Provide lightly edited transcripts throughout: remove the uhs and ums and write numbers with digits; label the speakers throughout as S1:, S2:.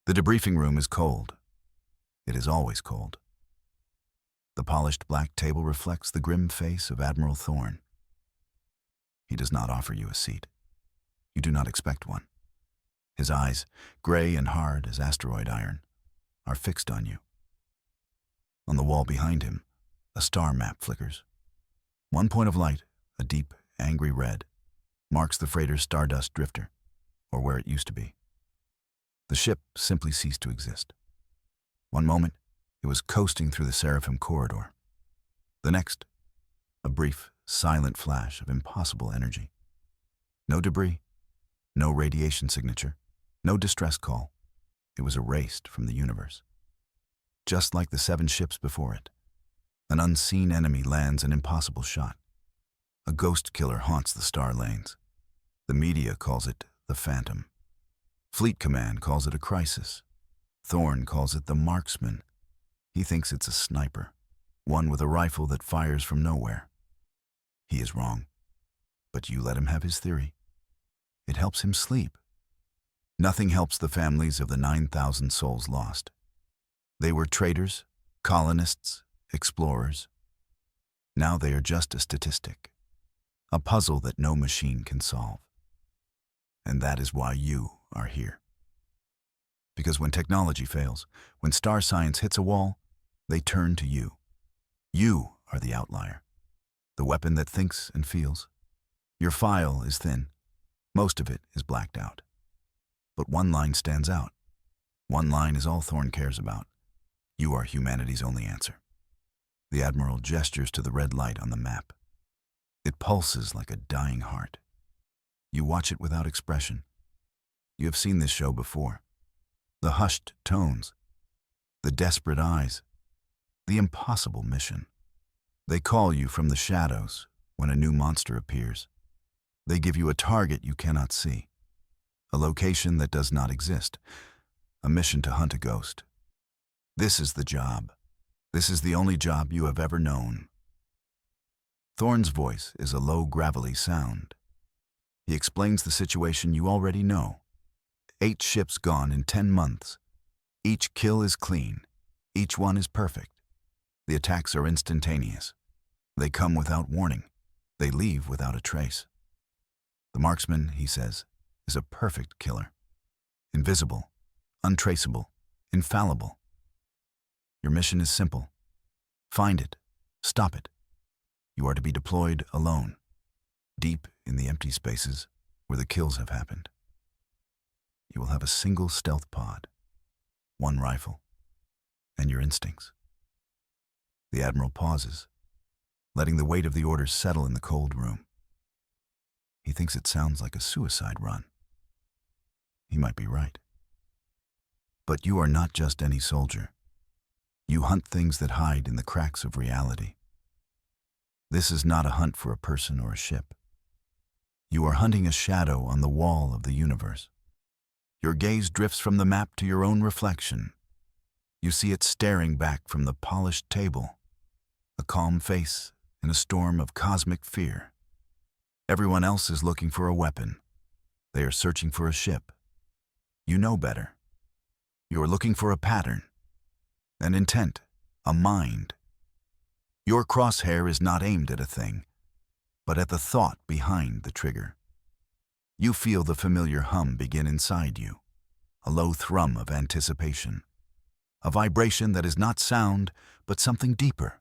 S1: The debriefing room is cold. It is always cold. The polished black table reflects the grim face of Admiral Thorne. He does not offer you a seat. You do not expect one. His eyes, gray and hard as asteroid iron, are fixed on you. On the wall behind him, a star map flickers. One point of light, a deep, angry red, marks the freighter's stardust drifter, or where it used to be. The ship simply ceased to exist. One moment, it was coasting through the Seraphim corridor. The next, a brief, silent flash of impossible energy. No debris, no radiation signature, no distress call. It was erased from the universe. Just like the 7 ships before it, an unseen enemy lands an impossible shot. A ghost killer haunts the star lanes. The media calls it the Phantom. Fleet Command calls it a crisis. Thorne calls it the Marksman. He thinks it's a sniper, one with a rifle that fires from nowhere. He is wrong, but you let him have his theory. It helps him sleep. Nothing helps the families of the 9,000 souls lost. They were traders, colonists, explorers. Now they are just a statistic, a puzzle that no machine can solve. And that is why you are here. Because when technology fails, when star science hits a wall, they turn to you. You are the outlier, the weapon that thinks and feels. Your file is thin. Most of it is blacked out. But one line stands out. One line is all Thorne cares about. You are humanity's only answer. The Admiral gestures to the red light on the map. It pulses like a dying heart. You watch it without expression. You have seen this show before. The hushed tones, the desperate eyes, the impossible mission. They call you from the shadows when a new monster appears. They give you a target you cannot see, a location that does not exist, a mission to hunt a ghost. This is the job. This is the only job you have ever known. Thorne's voice is a low, gravelly sound. He explains the situation you already know. 8 ships gone in 10 months. Each kill is clean. Each one is perfect. The attacks are instantaneous. They come without warning. They leave without a trace. The Marksman, he says, is a perfect killer. Invisible, untraceable, infallible. Your mission is simple. Find it. Stop it. You are to be deployed alone, deep in the empty spaces where the kills have happened. You will have a single stealth pod, one rifle, and your instincts. The Admiral pauses, letting the weight of the orders settle in the cold room. He thinks it sounds like a suicide run. He might be right. But you are not just any soldier. You hunt things that hide in the cracks of reality. This is not a hunt for a person or a ship. You are hunting a shadow on the wall of the universe. Your gaze drifts from the map to your own reflection. You see it staring back from the polished table, a calm face in a storm of cosmic fear. Everyone else is looking for a weapon. They are searching for a ship. You know better. You are looking for a pattern, an intent, a mind. Your crosshair is not aimed at a thing, but at the thought behind the trigger. You feel the familiar hum begin inside you, a low thrum of anticipation, a vibration that is not sound, but something deeper.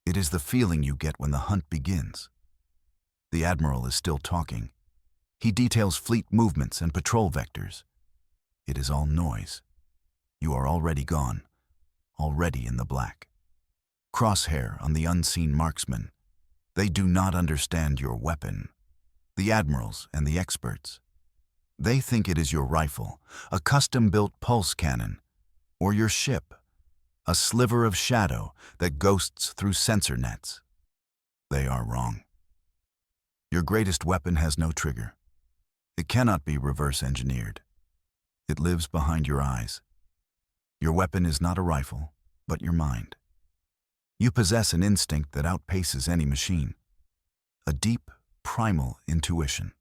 S1: It is the feeling you get when the hunt begins. The Admiral is still talking. He details fleet movements and patrol vectors. It is all noise. You are already gone, already in the black. Crosshair on the unseen Marksman. They do not understand your weapon. The admirals and the experts. They think it is your rifle, a custom-built pulse cannon, or your ship, a sliver of shadow that ghosts through sensor nets. They are wrong. Your greatest weapon has no trigger. It cannot be reverse engineered. It lives behind your eyes. Your weapon is not a rifle, but your mind. You possess an instinct that outpaces any machine, a deep, primal intuition,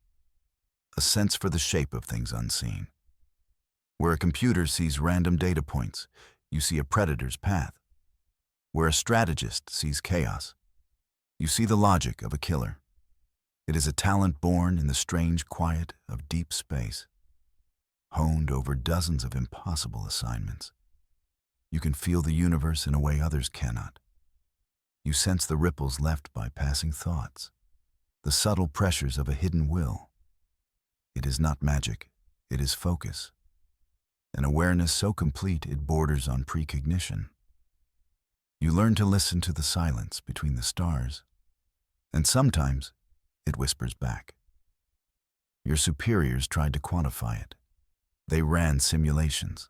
S1: a sense for the shape of things unseen. Where a computer sees random data points, you see a predator's path. Where a strategist sees chaos, you see the logic of a killer. It is a talent born in the strange quiet of deep space, honed over dozens of impossible assignments. You can feel the universe in a way others cannot. You sense the ripples left by passing thoughts, the subtle pressures of a hidden will. It is not magic, it is focus. An awareness so complete it borders on precognition. You learn to listen to the silence between the stars, and sometimes it whispers back. Your superiors tried to quantify it. They ran simulations.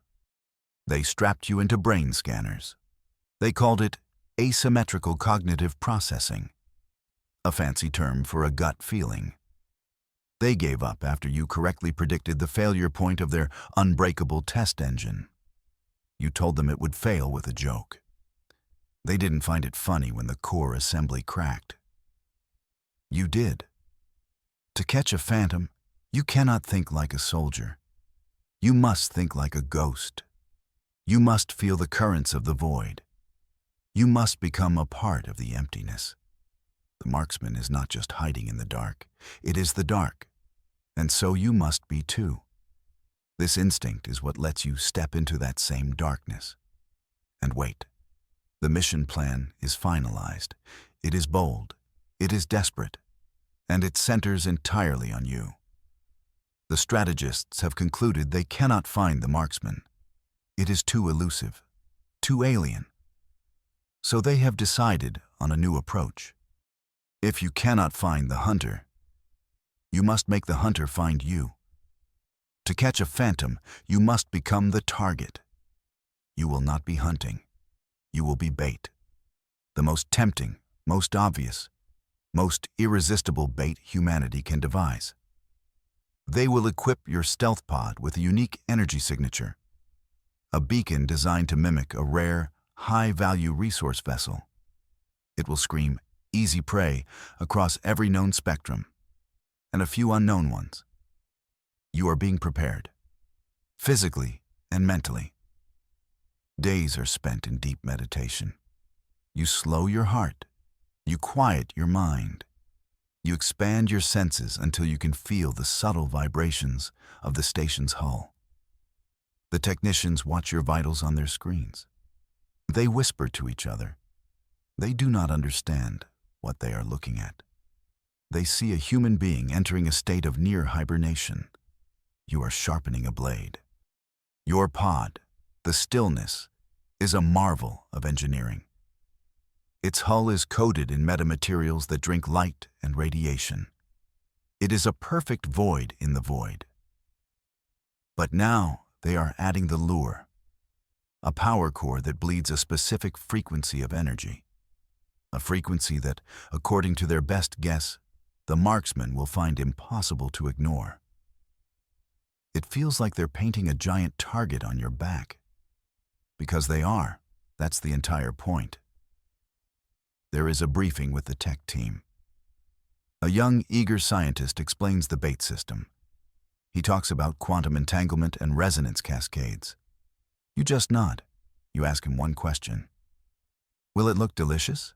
S1: They strapped you into brain scanners. They called it asymmetrical cognitive processing, a fancy term for a gut feeling. They gave up after you correctly predicted the failure point of their unbreakable test engine. You told them it would fail with a joke. They didn't find it funny when the core assembly cracked. You did. To catch a phantom, you cannot think like a soldier. You must think like a ghost. You must feel the currents of the void. You must become a part of the emptiness. The marksman is not just hiding in the dark. It is the dark. And so you must be too. This instinct is what lets you step into that same darkness. And wait. The mission plan is finalized. It is bold. It is desperate. And it centers entirely on you. The strategists have concluded they cannot find the marksman. It is too elusive, too alien. So they have decided on a new approach. If you cannot find the hunter, you must make the hunter find you. To catch a phantom, you must become the target. You will not be hunting. You will be bait. The most tempting, most obvious, most irresistible bait humanity can devise. They will equip your stealth pod with a unique energy signature, a beacon designed to mimic a rare, high-value resource vessel. It will scream easy prey across every known spectrum, and a few unknown ones. You are being prepared, physically and mentally. Days are spent in deep meditation. You slow your heart. You quiet your mind. You expand your senses until you can feel the subtle vibrations of the station's hull. The technicians watch your vitals on their screens. They whisper to each other. They do not understand what they are looking at. They see a human being entering a state of near hibernation. You are sharpening a blade. Your pod, the stillness, is a marvel of engineering. Its hull is coated in metamaterials that drink light and radiation. It is a perfect void in the void. But now they are adding the lure, a power core that bleeds a specific frequency of energy, a frequency that, according to their best guess, the marksman will find impossible to ignore. It feels like they're painting a giant target on your back. Because they are. That's the entire point. There is a briefing with the tech team. A young, eager scientist explains the bait system. He talks about quantum entanglement and resonance cascades. You just nod. You ask him one question. Will it look delicious?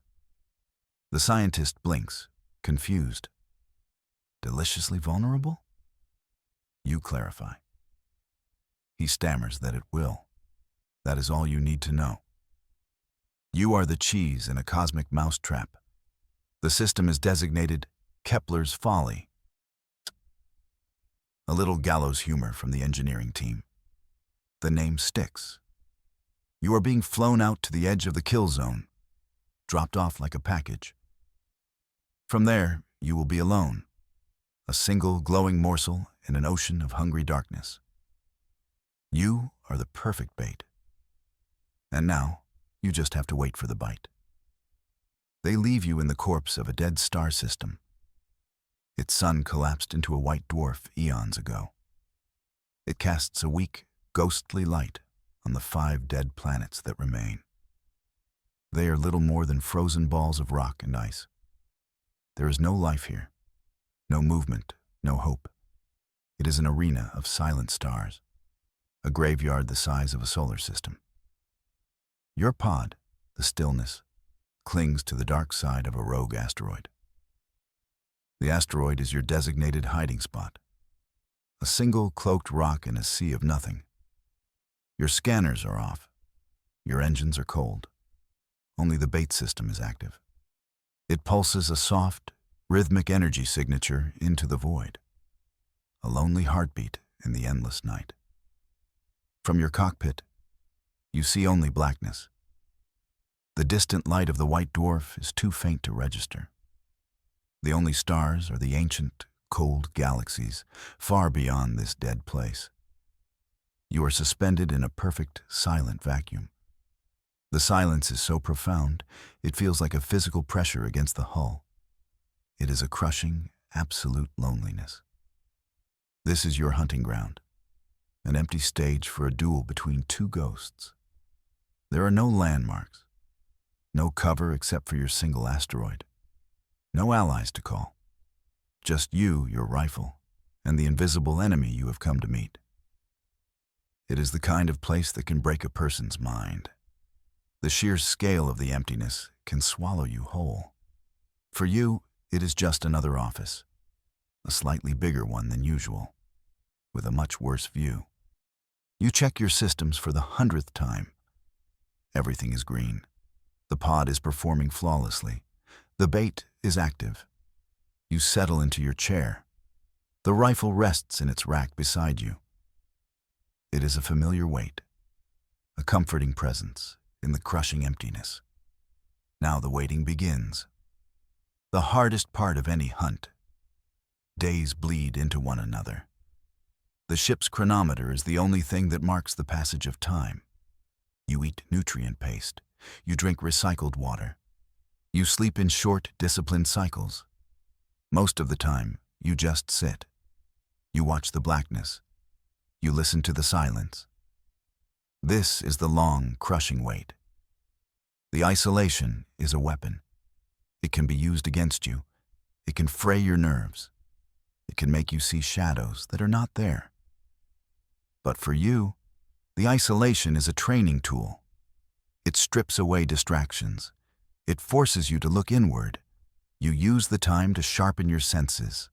S1: The scientist blinks, confused. Deliciously vulnerable? You clarify. He stammers that it will. That is all you need to know. You are the cheese in a cosmic mousetrap. The system is designated Kepler's Folly. A little gallows humor from the engineering team. The name sticks. You are being flown out to the edge of the kill zone, dropped off like a package. From there, you will be alone, a single glowing morsel in an ocean of hungry darkness. You are the perfect bait. And now, you just have to wait for the bite. They leave you in the corpse of a dead star system. Its sun collapsed into a white dwarf eons ago. It casts a weak, ghostly light on the 5 dead planets that remain. They are little more than frozen balls of rock and ice. There is no life here, no movement, no hope. It is an arena of silent stars. a graveyard the size of a solar system. Your pod, the stillness, clings to the dark side of a rogue asteroid. The asteroid is your designated hiding spot, a single cloaked rock in a sea of nothing. Your scanners are off. Your engines are cold. Only the bait system is active. It pulses a soft, rhythmic energy signature into the void, a lonely heartbeat in the endless night. From your cockpit, you see only blackness. The distant light of the white dwarf is too faint to register. The only stars are the ancient, cold galaxies far beyond this dead place. You are suspended in a perfect, silent vacuum. The silence is so profound, it feels like a physical pressure against the hull. It is a crushing, absolute loneliness. This is your hunting ground, an empty stage for a duel between two ghosts. There are no landmarks, no cover except for your single asteroid, no allies to call. Just you, your rifle, and the invisible enemy you have come to meet. It is the kind of place that can break a person's mind. The sheer scale of the emptiness can swallow you whole. For you, it is just another office, a slightly bigger one than usual, with a much worse view. You check your systems for the 100th time. Everything is green. The pod is performing flawlessly. The bait is active. You settle into your chair. The rifle rests in its rack beside you. It is a familiar weight, a comforting presence in the crushing emptiness. Now the waiting begins. The hardest part of any hunt. Days bleed into one another. The ship's chronometer is the only thing that marks the passage of time. You eat nutrient paste. You drink recycled water. You sleep in short, disciplined cycles. Most of the time, you just sit. You watch the blackness. You listen to the silence. This is the long, crushing wait. The isolation is a weapon. It can be used against you. It can fray your nerves. It can make you see shadows that are not there. But for you, the isolation is a training tool. It strips away distractions. It forces you to look inward. You use the time to sharpen your senses,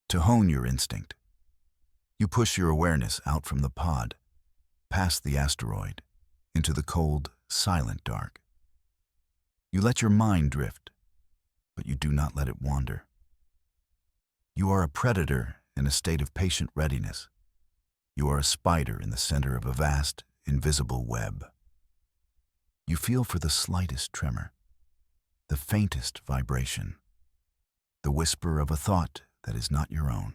S1: to hone your instinct. You push your awareness out from the pod, past the asteroid, into the cold, silent dark. You let your mind drift, but you do not let it wander. You are a predator in a state of patient readiness. You are a spider in the center of a vast, invisible web. You feel for the slightest tremor, the faintest vibration, the whisper of a thought that is not your own.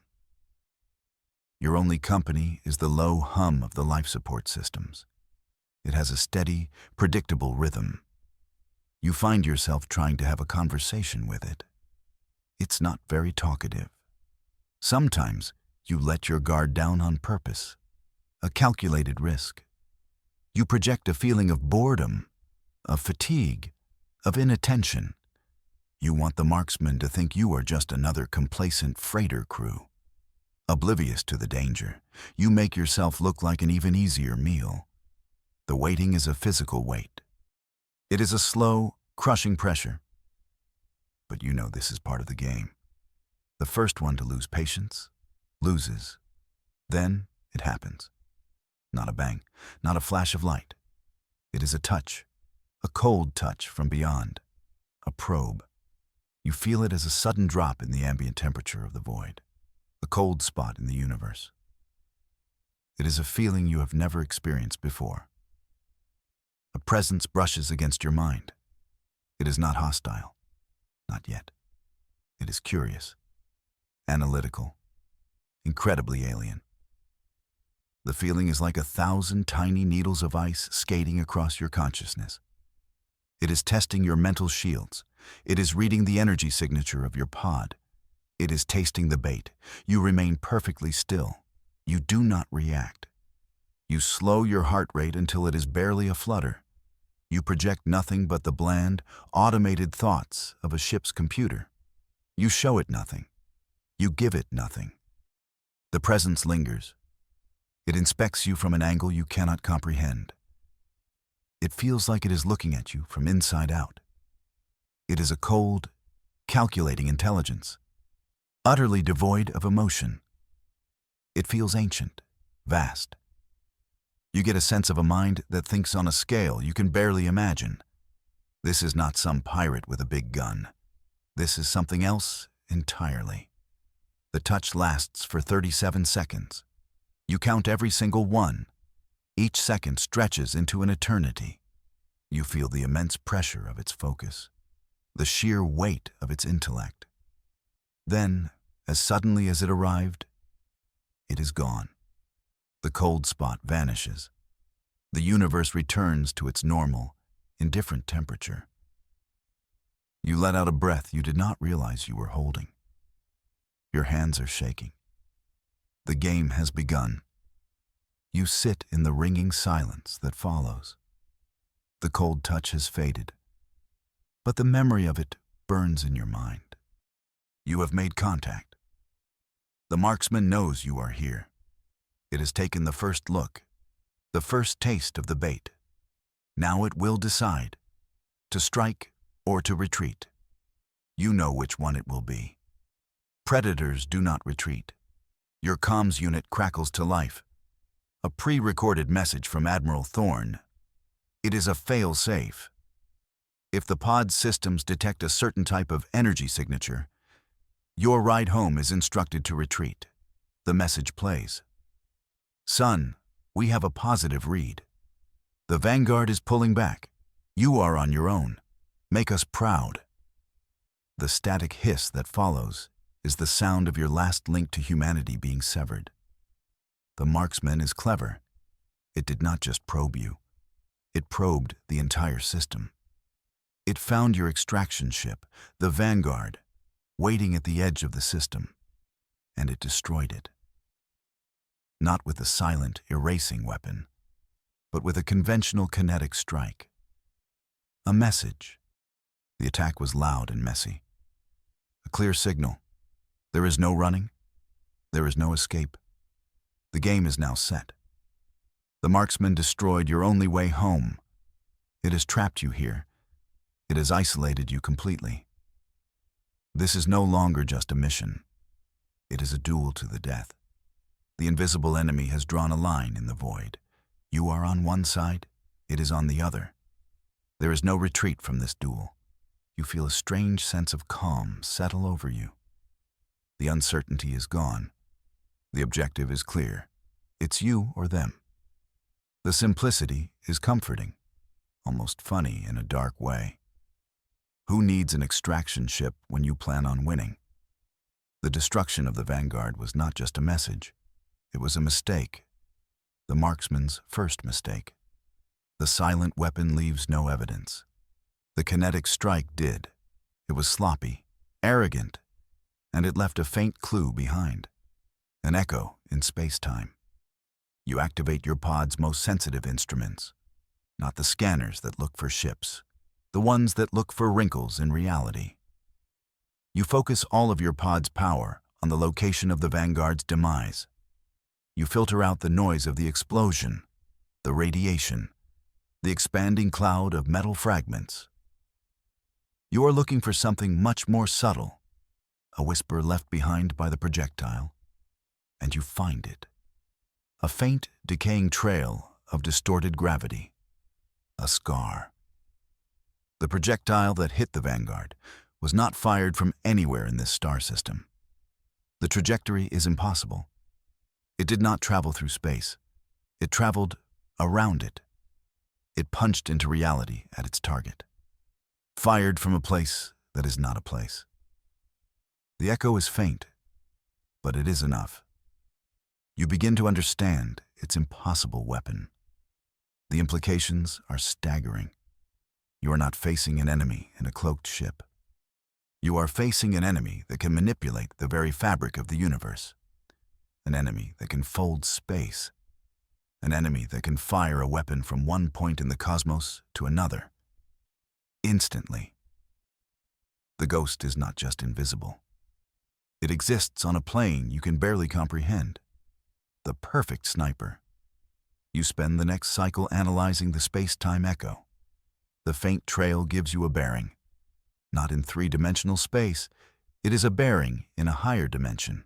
S1: Your only company is the low hum of the life support systems. It has a steady, predictable rhythm. You find yourself trying to have a conversation with it. It's not very talkative. Sometimes you let your guard down on purpose, a calculated risk. You project a feeling of boredom, of fatigue, of inattention. You want the Marksman to think you are just another complacent freighter crew. Oblivious to the danger, you make yourself look like an even easier meal. The waiting is a physical wait. It is a slow, crushing pressure. But you know this is part of the game. The first one to lose patience loses. Then it happens. Not a bang, not a flash of light. It is a touch, a cold touch from beyond, a probe. You feel it as a sudden drop in the ambient temperature of the void, a cold spot in the universe. It is a feeling you have never experienced before. A presence brushes against your mind. It is not hostile, not yet. It is curious, analytical, incredibly alien. The feeling is like 1,000 tiny needles of ice skating across your consciousness. It is testing your mental shields. It is reading the energy signature of your pod. It is tasting the bait. You remain perfectly still. You do not react. You slow your heart rate until it is barely a flutter. You project nothing but the bland, automated thoughts of a ship's computer. You show it nothing. You give it nothing. The presence lingers. It inspects you from an angle you cannot comprehend. It feels like it is looking at you from inside out. It is a cold, calculating intelligence, utterly devoid of emotion. It feels ancient, vast. You get a sense of a mind that thinks on a scale you can barely imagine. This is not some pirate with a big gun. This is something else entirely. The touch lasts for 37 seconds. You count every single one. Each second stretches into an eternity. You feel the immense pressure of its focus, the sheer weight of its intellect. Then, as suddenly as it arrived, it is gone. The cold spot vanishes. The universe returns to its normal, indifferent temperature. You let out a breath you did not realize you were holding. Your hands are shaking. The game has begun. You sit in the ringing silence that follows. The cold touch has faded, but the memory of it burns in your mind. You have made contact. The marksman knows you are here. It has taken the first look, the first taste of the bait. Now it will decide, to strike or to retreat. You know which one it will be. Predators do not retreat. Your comms unit crackles to life. A pre-recorded message from Admiral Thorne. It is a fail-safe. If the pod systems detect a certain type of energy signature, your ride home is instructed to retreat. The message plays. Son, we have a positive read. The Vanguard is pulling back. You are on your own. Make us proud. The static hiss that follows is the sound of your last link to humanity being severed. The marksman is clever. It did not just probe you. It probed the entire system. It found your extraction ship, the Vanguard, waiting at the edge of the system, and it destroyed it. Not with a silent, erasing weapon, but with a conventional kinetic strike. A message. The attack was loud and messy. A clear signal. There is no running. There is no escape. The game is now set. The marksman destroyed your only way home. It has trapped you here. It has isolated you completely. This is no longer just a mission. It is a duel to the death. The invisible enemy has drawn a line in the void. You are on one side, it is on the other. There is no retreat from this duel. You feel a strange sense of calm settle over you. The uncertainty is gone. The objective is clear. It's you or them. The simplicity is comforting, almost funny in a dark way. Who needs an extraction ship when you plan on winning? The destruction of the Vanguard was not just a message. It was a mistake. The marksman's first mistake. The silent weapon leaves no evidence. The kinetic strike did. It was sloppy, arrogant, and it left a faint clue behind. An echo in space-time. You activate your pod's most sensitive instruments, not the scanners that look for ships, the ones that look for wrinkles in reality. You focus all of your pod's power on the location of the Vanguard's demise. You filter out the noise of the explosion, the radiation, the expanding cloud of metal fragments. You are looking for something much more subtle, a whisper left behind by the projectile, and you find it. A faint, decaying trail of distorted gravity. A scar. The projectile that hit the Vanguard was not fired from anywhere in this star system. The trajectory is impossible. It did not travel through space. It traveled around it. It punched into reality at its target. Fired from a place that is not a place. The echo is faint, but it is enough. You begin to understand its impossible weapon. The implications are staggering. You are not facing an enemy in a cloaked ship. You are facing an enemy that can manipulate the very fabric of the universe. An enemy that can fold space. An enemy that can fire a weapon from one point in the cosmos to another. Instantly. The ghost is not just invisible. It exists on a plane you can barely comprehend. the perfect sniper. You spend the next cycle analyzing the space-time echo. The faint trail gives you a bearing. Not in three-dimensional space, it is a bearing in a higher dimension.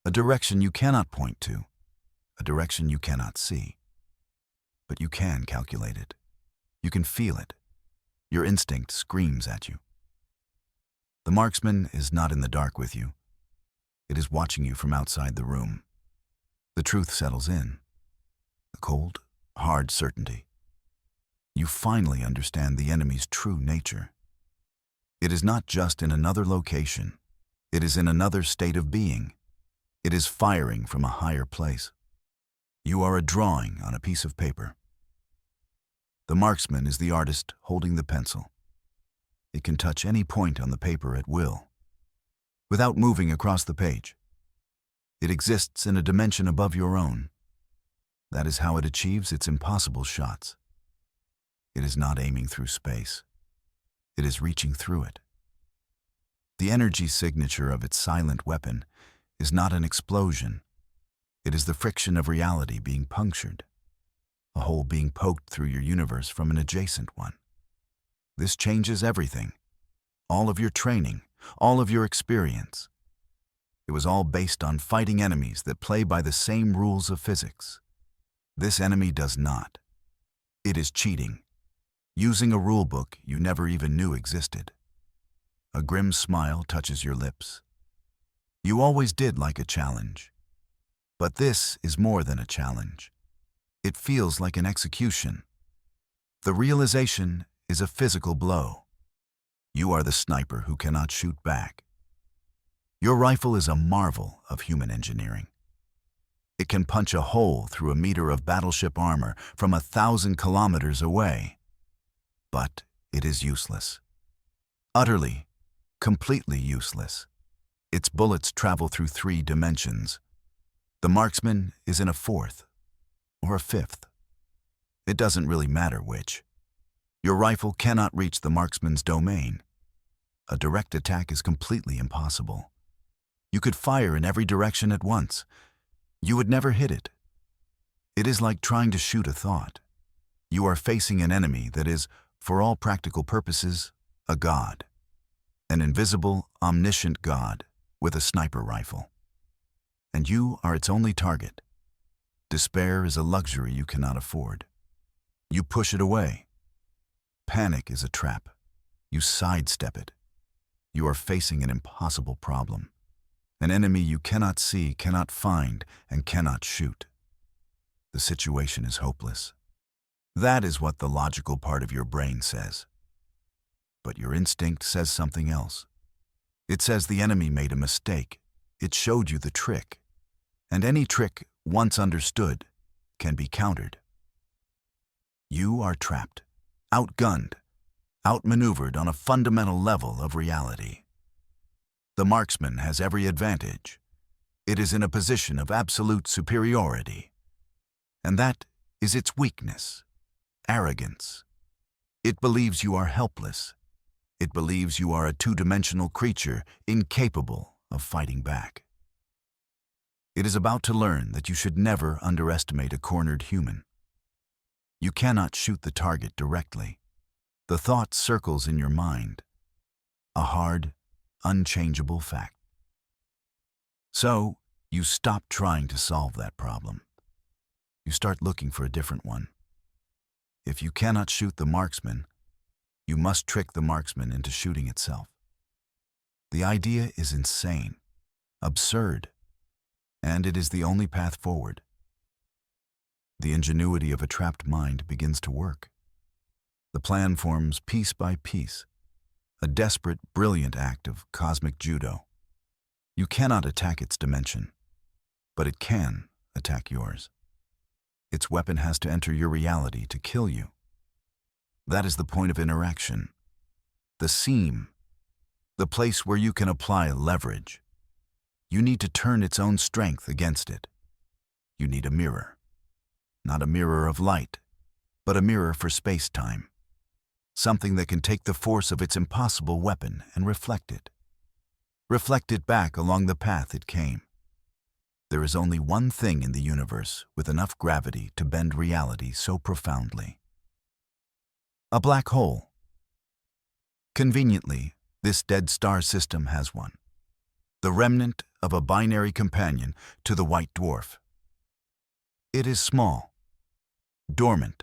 S1: A direction you cannot point to, a direction you cannot see. But you can calculate it. You can feel it. Your instinct screams at you. The marksman is not in the dark with you. It is watching you from outside the room. The truth settles in. A cold, hard certainty. You finally understand the enemy's true nature. It is not just in another location. It is in another state of being. It is firing from a higher place. You are a drawing on a piece of paper. The marksman is the artist holding the pencil. It can touch any point on the paper at will, without moving across the page. It exists in a dimension above your own. That is how it achieves its impossible shots. It is not aiming through space. It is reaching through it. The energy signature of its silent weapon is not an explosion. It is the friction of reality being punctured, a hole being poked through your universe from an adjacent one. This changes everything, all of your training, all of your experience. It was all based on fighting enemies that play by the same rules of physics. This enemy does not. It is cheating, using a rulebook you never even knew existed. A grim smile touches your lips. You always did like a challenge. But this is more than a challenge. It feels like an execution. The realization is a physical blow. You are the sniper who cannot shoot back. Your rifle is a marvel of human engineering. It can punch a hole through a meter of battleship armor from 1,000 kilometers away. But it is useless. Utterly, completely useless. Its bullets travel through 3 dimensions. The marksman is in a 4th or a 5th. It doesn't really matter which. Your rifle cannot reach the marksman's domain. A direct attack is completely impossible. You could fire in every direction at once. You would never hit it. It is like trying to shoot a thought. You are facing an enemy that is, for all practical purposes, a god. An invisible, omniscient god with a sniper rifle. And you are its only target. Despair is a luxury you cannot afford. You push it away. Panic is a trap. You sidestep it. You are facing an impossible problem. An enemy you cannot see, cannot find, and cannot shoot. The situation is hopeless. That is what the logical part of your brain says. But your instinct says something else. It says the enemy made a mistake. It showed you the trick. And any trick, once understood, can be countered. You are trapped, outgunned, outmaneuvered on a fundamental level of reality. The marksman has every advantage. It is in a position of absolute superiority. And that is its weakness, arrogance. It believes you are helpless. It believes you are a 2-dimensional creature incapable of fighting back. It is about to learn that you should never underestimate a cornered human. You cannot shoot the target directly. The thought circles in your mind, a hard, unchangeable fact. So, you stop trying to solve that problem. You start looking for a different one. If you cannot shoot the marksman, you must trick the marksman into shooting itself. The idea is insane, absurd, and it is the only path forward. The ingenuity of a trapped mind begins to work. The plan forms piece by piece, a desperate, brilliant act of cosmic judo. You cannot attack its dimension, but it can attack yours. Its weapon has to enter your reality to kill you. That is the point of interaction, the seam, the place where you can apply leverage. You need to turn its own strength against it. You need a mirror. Not a mirror of light, but a mirror for space-time. Something that can take the force of its impossible weapon and reflect it. Reflect it back along the path it came. There is only one thing in the universe with enough gravity to bend reality so profoundly. A black hole. Conveniently, this dead star system has one. The remnant of a binary companion to the white dwarf. It is small, dormant,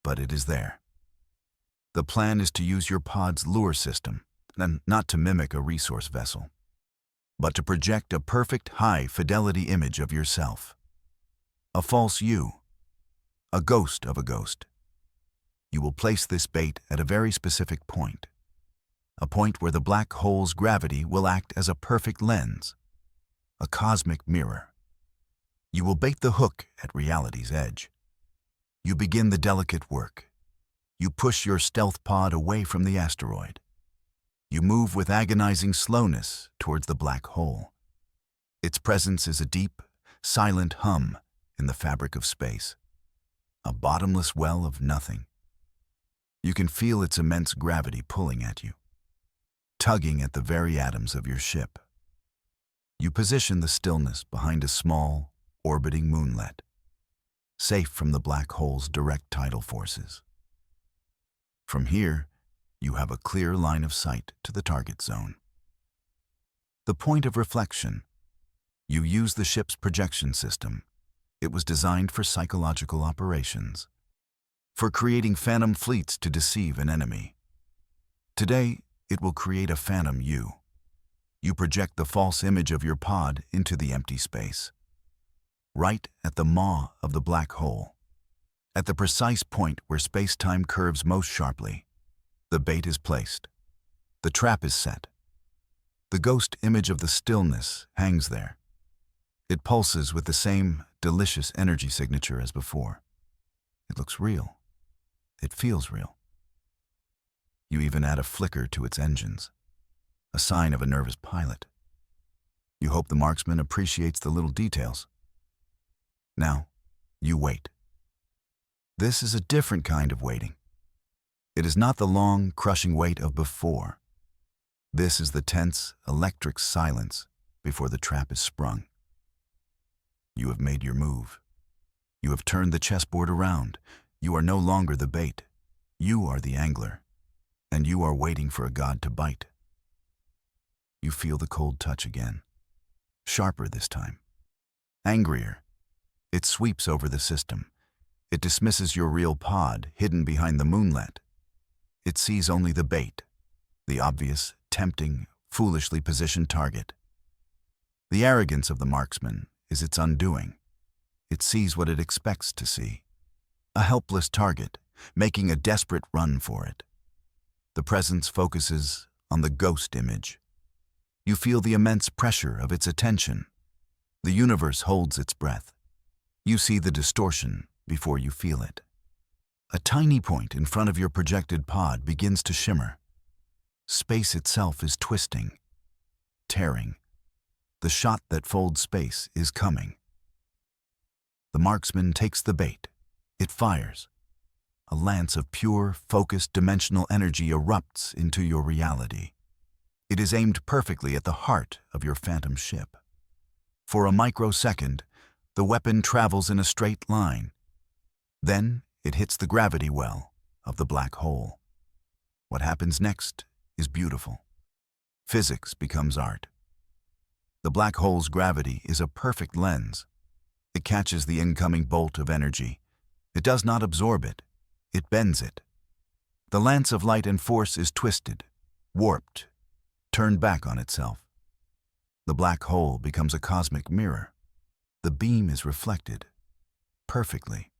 S1: but it is there. The plan is to use your pod's lure system, and not to mimic a resource vessel, but to project a perfect high-fidelity image of yourself. A false you, a ghost of a ghost. You will place this bait at a very specific point, a point where the black hole's gravity will act as a perfect lens, a cosmic mirror. You will bait the hook at reality's edge. You begin the delicate work. You push your stealth pod away from the asteroid. You move with agonizing slowness towards the black hole. Its presence is a deep, silent hum in the fabric of space, a bottomless well of nothing. You can feel its immense gravity pulling at you, tugging at the very atoms of your ship. You position the stillness behind a small, orbiting moonlet, safe from the black hole's direct tidal forces. From here, you have a clear line of sight to the target zone. The point of reflection. You use the ship's projection system. It was designed for psychological operations, for creating phantom fleets to deceive an enemy. Today, it will create a phantom you. You project the false image of your pod into the empty space, right at the maw of the black hole, at the precise point where space-time curves most sharply. The bait is placed. The trap is set. The ghost image of the stillness hangs there. It pulses with the same delicious energy signature as before. It looks real. It feels real. You even add a flicker to its engines, a sign of a nervous pilot. You hope the Marksman appreciates the little details. Now, you wait. This is a different kind of waiting. It is not the long, crushing wait of before. This is the tense, electric silence before the trap is sprung. You have made your move. You have turned the chessboard around. You are no longer the bait. You are the angler, and you are waiting for a god to bite. You feel the cold touch again, sharper this time, angrier. It sweeps over the system. It dismisses your real pod hidden behind the moonlet. It sees only the bait, the obvious, tempting, foolishly positioned target. The arrogance of the Marksman is its undoing. It sees what it expects to see, a helpless target, making a desperate run for it. The presence focuses on the ghost image. You feel the immense pressure of its attention. The universe holds its breath. You see the distortion before you feel it. A tiny point in front of your projected pod begins to shimmer. Space itself is twisting, tearing. The shot that folds space is coming. The Marksman takes the bait. It fires. A lance of pure, focused, dimensional energy erupts into your reality. It is aimed perfectly at the heart of your phantom ship. For a microsecond, the weapon travels in a straight line. Then it hits the gravity well of the black hole. What happens next is beautiful. Physics becomes art. The black hole's gravity is a perfect lens. It catches the incoming bolt of energy. It does not absorb it. It bends it. The lance of light and force is twisted, warped, turned back on itself. The black hole becomes a cosmic mirror. The beam is reflected perfectly.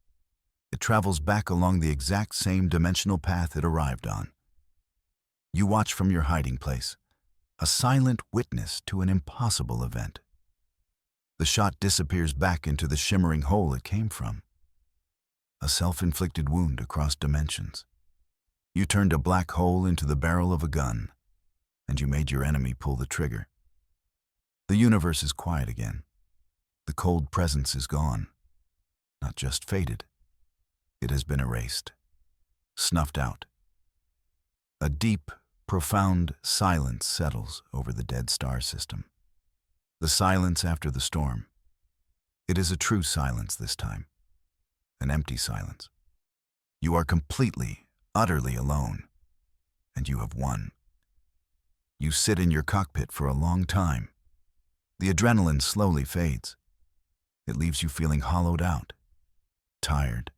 S1: It travels back along the exact same dimensional path it arrived on. You watch from your hiding place, a silent witness to an impossible event. The shot disappears back into the shimmering hole it came from. A self-inflicted wound across dimensions. You turned a black hole into the barrel of a gun, and you made your enemy pull the trigger. The universe is quiet again. The cold presence is gone. Not just faded. It has been erased, snuffed out. A deep, profound silence settles over the dead star system. The silence after the storm. It is a true silence this time. An empty silence. You are completely, utterly alone. And you have won. You sit in your cockpit for a long time. The adrenaline slowly fades. It leaves you feeling hollowed out, tired.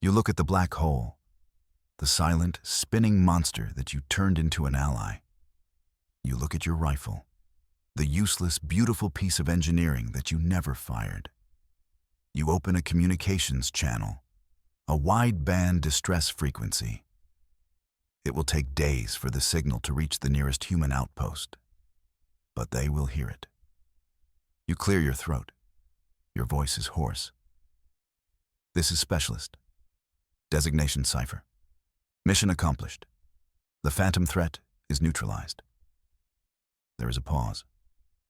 S1: You look at the black hole, the silent, spinning monster that you turned into an ally. You look at your rifle, the useless, beautiful piece of engineering that you never fired. You open a communications channel, a wide-band distress frequency. It will take days for the signal to reach the nearest human outpost, but they will hear it. You clear your throat. Your voice is hoarse. This is Specialist. Designation Cipher. Mission accomplished. The phantom threat is neutralized. There is a pause.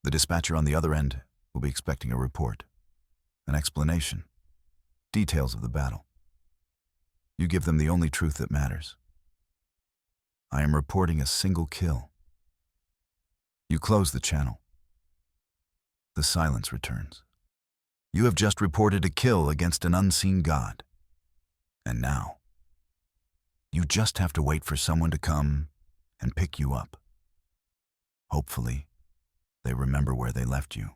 S1: The dispatcher on the other end will be expecting a report, an explanation, details of the battle. You give them the only truth that matters. I am reporting a single kill. You close the channel. The silence returns. You have just reported a kill against an unseen god. And now, you just have to wait for someone to come and pick you up. Hopefully, they remember where they left you.